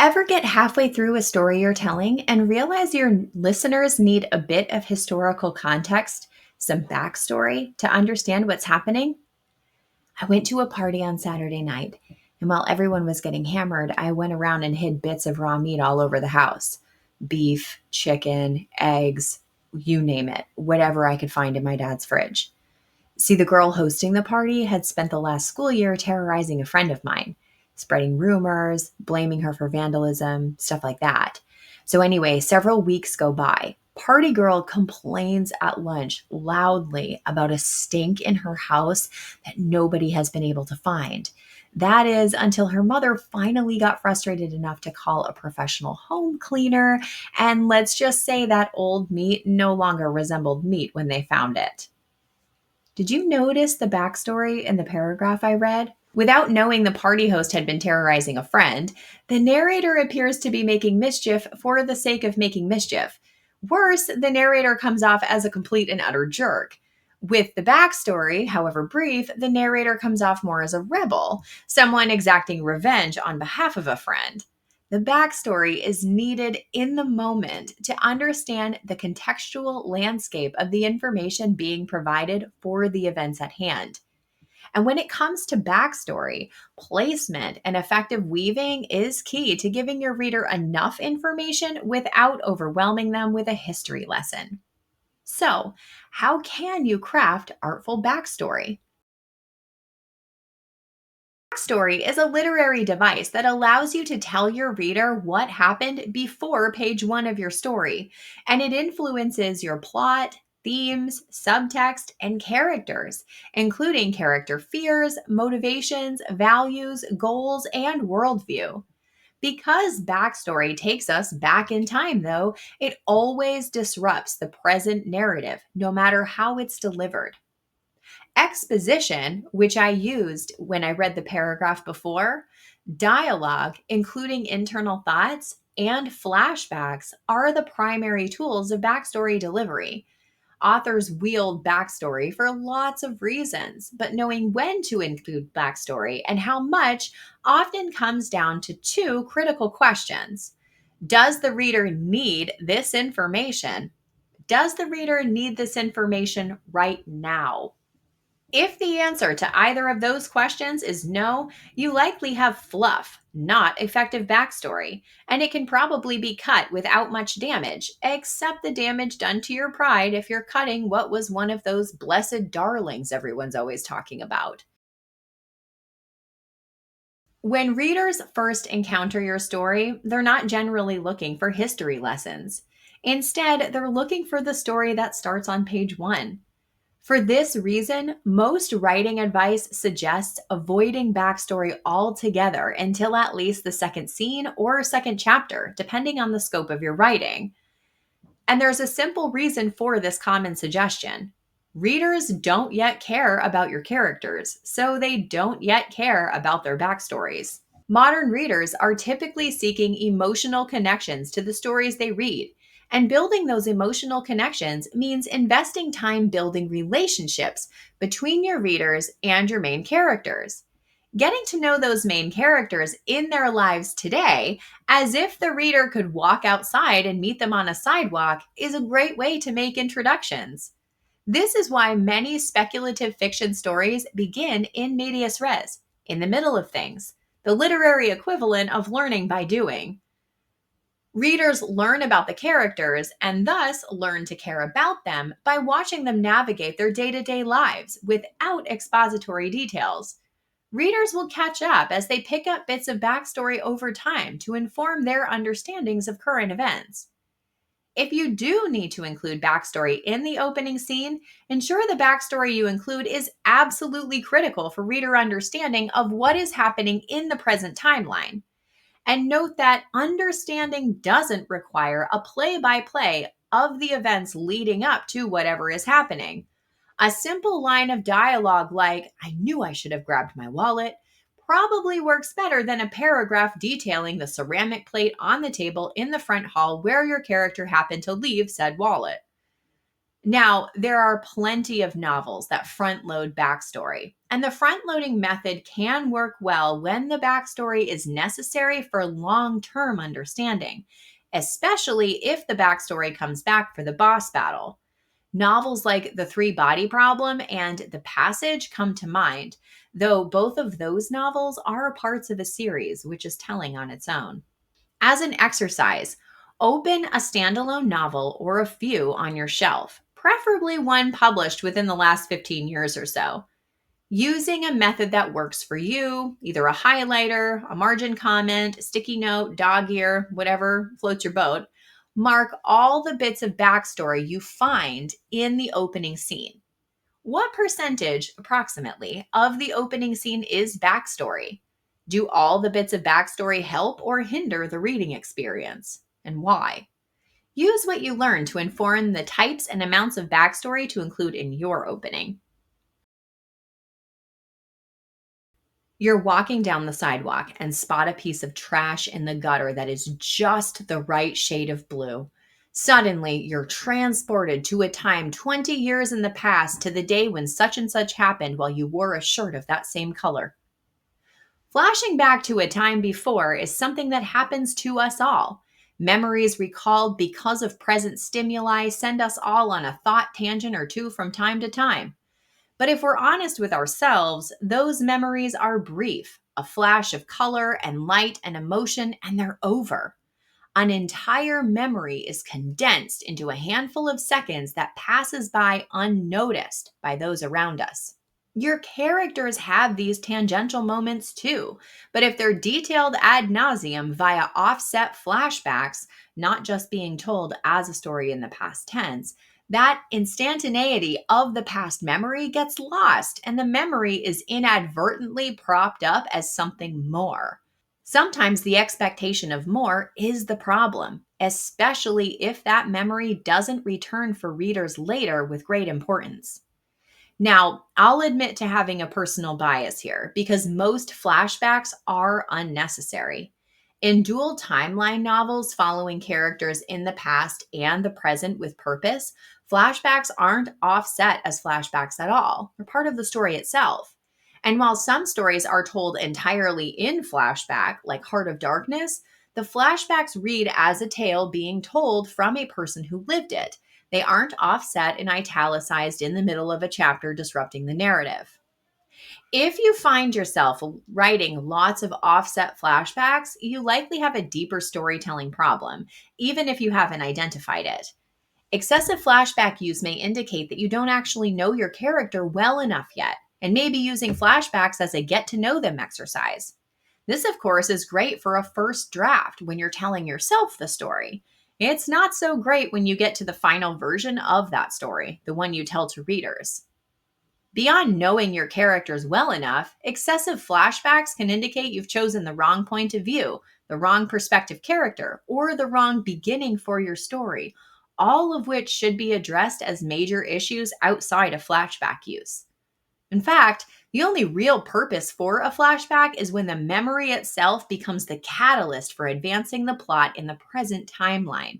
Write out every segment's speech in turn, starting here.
Ever get halfway through a story you're telling and realize your listeners need a bit of historical context, some backstory to understand what's happening? I went to a party on Saturday night, and while everyone was getting hammered, I went around and hid bits of raw meat all over the house: beef, chicken, eggs, you name it, whatever I could find in my dad's fridge. See, the girl hosting the party had spent the last school year terrorizing a friend of mine, spreading rumors, blaming her for vandalism, stuff like that. So, anyway, several weeks go by. Party girl complains at lunch loudly about a stink in her house that nobody has been able to find. That is until her mother finally got frustrated enough to call a professional home cleaner. And let's just say that old meat no longer resembled meat when they found it. Did you notice the backstory in the paragraph I read? Without knowing the party host had been terrorizing a friend, the narrator appears to be making mischief for the sake of making mischief. Worse, the narrator comes off as a complete and utter jerk. With the backstory, however brief, the narrator comes off more as a rebel, someone exacting revenge on behalf of a friend. The backstory is needed in the moment to understand the contextual landscape of the information being provided for the events at hand. And when it comes to backstory, placement and effective weaving is key to giving your reader enough information without overwhelming them with a history lesson. So, how can you craft artful backstory? Backstory is a literary device that allows you to tell your reader what happened before page one of your story, and it influences your plot, themes, subtext, and characters, including character fears, motivations, values, goals, and worldview. Because backstory takes us back in time, though, it always disrupts the present narrative, no matter how it's delivered. Exposition, which I used when I read the paragraph before, dialogue, including internal thoughts, and flashbacks are the primary tools of backstory delivery. Authors wield backstory for lots of reasons, but knowing when to include backstory and how much often comes down to two critical questions. Does the reader need this information? Does the reader need this information right now? If the answer to either of those questions is no, you likely have fluff, not effective backstory, and it can probably be cut without much damage, except the damage done to your pride if you're cutting what was one of those blessed darlings everyone's always talking about. When readers first encounter your story, they're not generally looking for history lessons. Instead, they're looking for the story that starts on page one. For this reason, most writing advice suggests avoiding backstory altogether until at least the second scene or second chapter, depending on the scope of your writing. And there's a simple reason for this common suggestion. Readers don't yet care about your characters, so they don't yet care about their backstories. Modern readers are typically seeking emotional connections to the stories they read, and building those emotional connections means investing time building relationships between your readers and your main characters. Getting to know those main characters in their lives today, as if the reader could walk outside and meet them on a sidewalk, is a great way to make introductions. This is why many speculative fiction stories begin in medias res, in the middle of things, the literary equivalent of learning by doing. Readers learn about the characters and thus learn to care about them by watching them navigate their day to day lives without expository details. Readers will catch up as they pick up bits of backstory over time to inform their understandings of current events. If you do need to include backstory in the opening scene, ensure the backstory you include is absolutely critical for reader understanding of what is happening in the present timeline. And note that understanding doesn't require a play by play of the events leading up to whatever is happening. A simple line of dialogue like, "I knew I should have grabbed my wallet," probably works better than a paragraph detailing the ceramic plate on the table in the front hall where your character happened to leave said wallet. Now, there are plenty of novels that front load backstory, and the front loading method can work well when the backstory is necessary for long term understanding, especially if the backstory comes back for the boss battle. Novels like The Three Body Problem and The Passage come to mind, though both of those novels are parts of a series, which is telling on its own. As an exercise, open a standalone novel or a few on your shelf, preferably one published within the last 15 years or so. Using a method that works for you, either a highlighter, a margin comment, sticky note, dog ear, whatever floats your boat, mark all the bits of backstory you find in the opening scene. What percentage, approximately, of the opening scene is backstory? Do all the bits of backstory help or hinder the reading experience? And why? Use what you learn to inform the types and amounts of backstory to include in your opening. You're walking down the sidewalk and spot a piece of trash in the gutter that is just the right shade of blue. Suddenly, you're transported to a time 20 years in the past to the day when such and such happened while you wore a shirt of that same color. Flashing back to a time before is something that happens to us all. Memories recalled because of present stimuli send us all on a thought tangent or two from time to time. But if we're honest with ourselves, those memories are brief, a flash of color and light and emotion, and they're over. An entire memory is condensed into a handful of seconds that passes by unnoticed by those around us. Your characters have these tangential moments too, but if they're detailed ad nauseum via offset flashbacks, not just being told as a story in the past tense, that instantaneity of the past memory gets lost and the memory is inadvertently propped up as something more. Sometimes the expectation of more is the problem, especially if that memory doesn't return for readers later with great importance. Now, I'll admit to having a personal bias here because most flashbacks are unnecessary. In dual timeline novels following characters in the past and the present with purpose, flashbacks aren't offset as flashbacks at all. They're part of the story itself. And while some stories are told entirely in flashback, like Heart of Darkness, the flashbacks read as a tale being told from a person who lived it. They aren't offset and italicized in the middle of a chapter disrupting the narrative. If you find yourself writing lots of offset flashbacks, you likely have a deeper storytelling problem, even if you haven't identified it. Excessive flashback use may indicate that you don't actually know your character well enough yet, and may be using flashbacks as a get to know them exercise. This, of course, is great for a first draft when you're telling yourself the story. It's not so great when you get to the final version of that story, the one you tell to readers. Beyond knowing your characters well enough, excessive flashbacks can indicate you've chosen the wrong point of view, the wrong perspective character, or the wrong beginning for your story, all of which should be addressed as major issues outside of flashback use. In fact, the only real purpose for a flashback is when the memory itself becomes the catalyst for advancing the plot in the present timeline.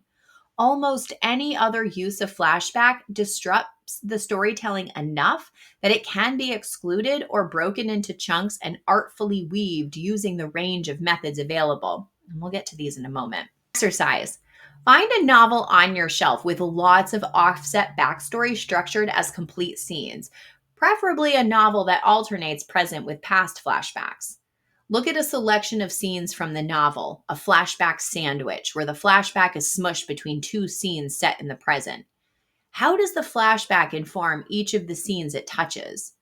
Almost any other use of flashback disrupts the storytelling enough that it can be excluded or broken into chunks and artfully weaved using the range of methods available. And we'll get to these in a moment. Exercise. Find a novel on your shelf with lots of offset backstory structured as complete scenes, preferably a novel that alternates present with past flashbacks. Look at a selection of scenes from the novel, a flashback sandwich, where the flashback is smushed between two scenes set in the present. How does the flashback inform each of the scenes it touches?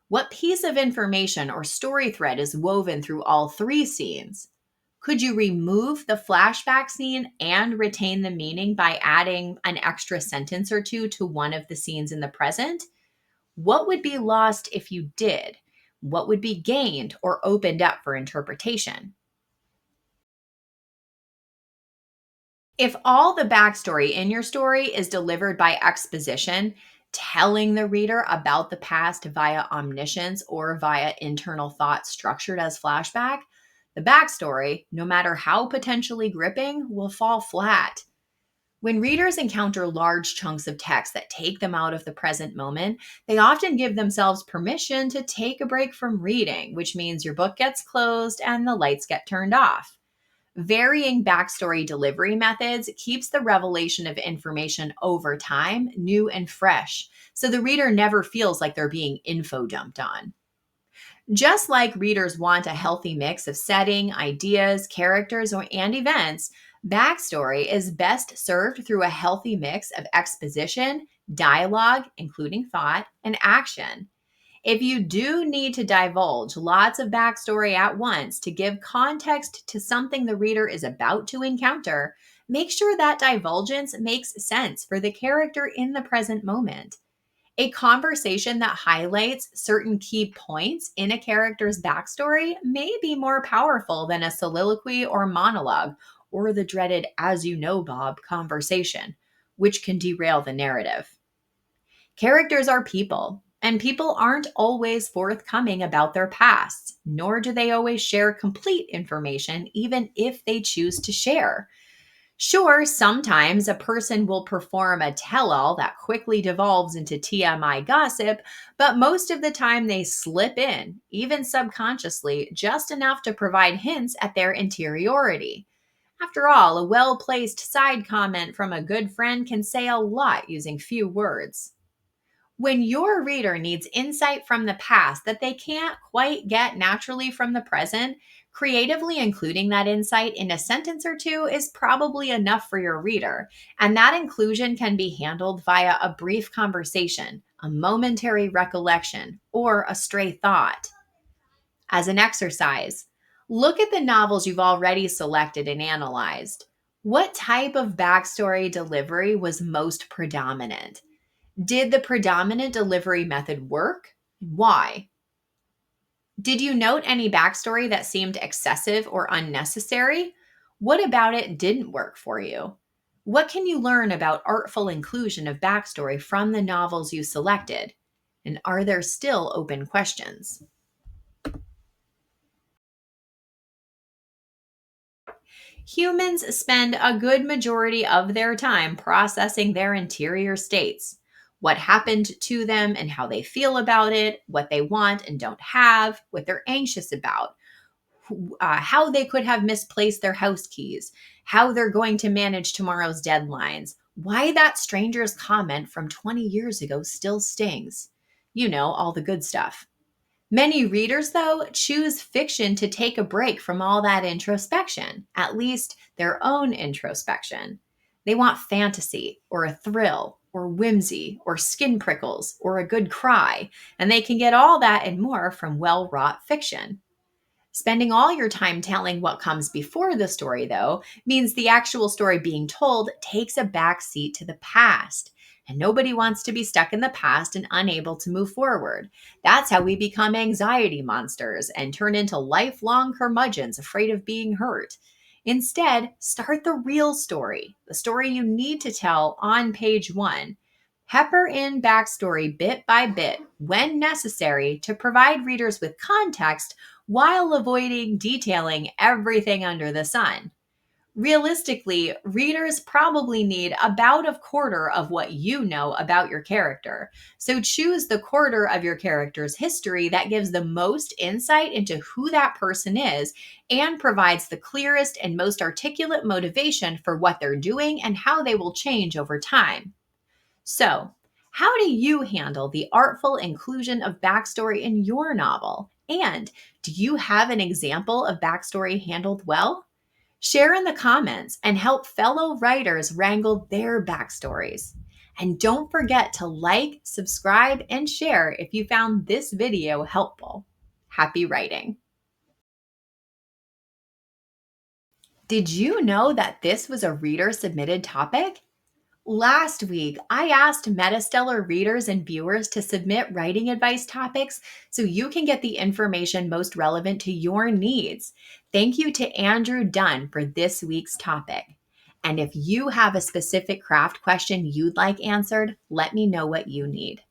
What piece of information or story thread is woven through all three scenes? Could you remove the flashback scene and retain the meaning by adding an extra sentence or two to one of the scenes in the present? What would be lost if you did? What would be gained or opened up for interpretation? If all the backstory in your story is delivered by exposition, telling the reader about the past via omniscience or via internal thought structured as flashback, the backstory, no matter how potentially gripping, will fall flat. When readers encounter large chunks of text that take them out of the present moment, they often give themselves permission to take a break from reading, which means your book gets closed and the lights get turned off. Varying backstory delivery methods keeps the revelation of information over time new and fresh, so the reader never feels like they're being info dumped on. Just like readers want a healthy mix of setting, ideas, characters, and events, backstory is best served through a healthy mix of exposition, dialogue, including thought, and action. If you do need to divulge lots of backstory at once to give context to something the reader is about to encounter, make sure that divulgence makes sense for the character in the present moment. A conversation that highlights certain key points in a character's backstory may be more powerful than a soliloquy or monologue, or the dreaded "as you know, Bob" conversation, which can derail the narrative. Characters are people, and people aren't always forthcoming about their pasts, nor do they always share complete information, even if they choose to share. Sure, sometimes a person will perform a tell all that quickly devolves into TMI gossip, but most of the time they slip in, even subconsciously, just enough to provide hints at their interiority. After all, a well placed side comment from a good friend can say a lot using few words. When your reader needs insight from the past that they can't quite get naturally from the present, creatively including that insight in a sentence or two is probably enough for your reader. And that inclusion can be handled via a brief conversation, a momentary recollection, or a stray thought. As an exercise, look at the novels you've already selected and analyzed. What type of backstory delivery was most predominant? Did the predominant delivery method work? Why? Did you note any backstory that seemed excessive or unnecessary? What about it didn't work for you? What can you learn about artful inclusion of backstory from the novels you selected? And are there still open questions? Humans spend a good majority of their time processing their interior states. What happened to them and how they feel about it, what they want and don't have, what they're anxious about, how they could have misplaced their house keys, how they're going to manage tomorrow's deadlines, why that stranger's comment from 20 years ago still stings. You know, all the good stuff. Many readers, though, choose fiction to take a break from all that introspection, at least their own introspection. They want fantasy, or a thrill, or whimsy, or skin prickles, or a good cry, and they can get all that and more from well wrought fiction. Spending all your time telling what comes before the story, though, means the actual story being told takes a back seat to the past. And nobody wants to be stuck in the past and unable to move forward. That's how we become anxiety monsters and turn into lifelong curmudgeons afraid of being hurt. Instead, start the real story, the story you need to tell on page one. Pepper in backstory bit by bit when necessary to provide readers with context while avoiding detailing everything under the sun. Realistically, readers probably need about a quarter of what you know about your character. So choose the quarter of your character's history that gives the most insight into who that person is and provides the clearest and most articulate motivation for what they're doing and how they will change over time. So, how do you handle the artful inclusion of backstory in your novel? And do you have an example of backstory handled well? Share in the comments and help fellow writers wrangle their backstories. And don't forget to like, subscribe, and share if you found this video helpful. Happy writing! Did you know that this was a reader submitted topic? Last week, I asked MetaStellar readers and viewers to submit writing advice topics so you can get the information most relevant to your needs. Thank you to Andrew Dunn for this week's topic. And if you have a specific craft question you'd like answered, let me know what you need.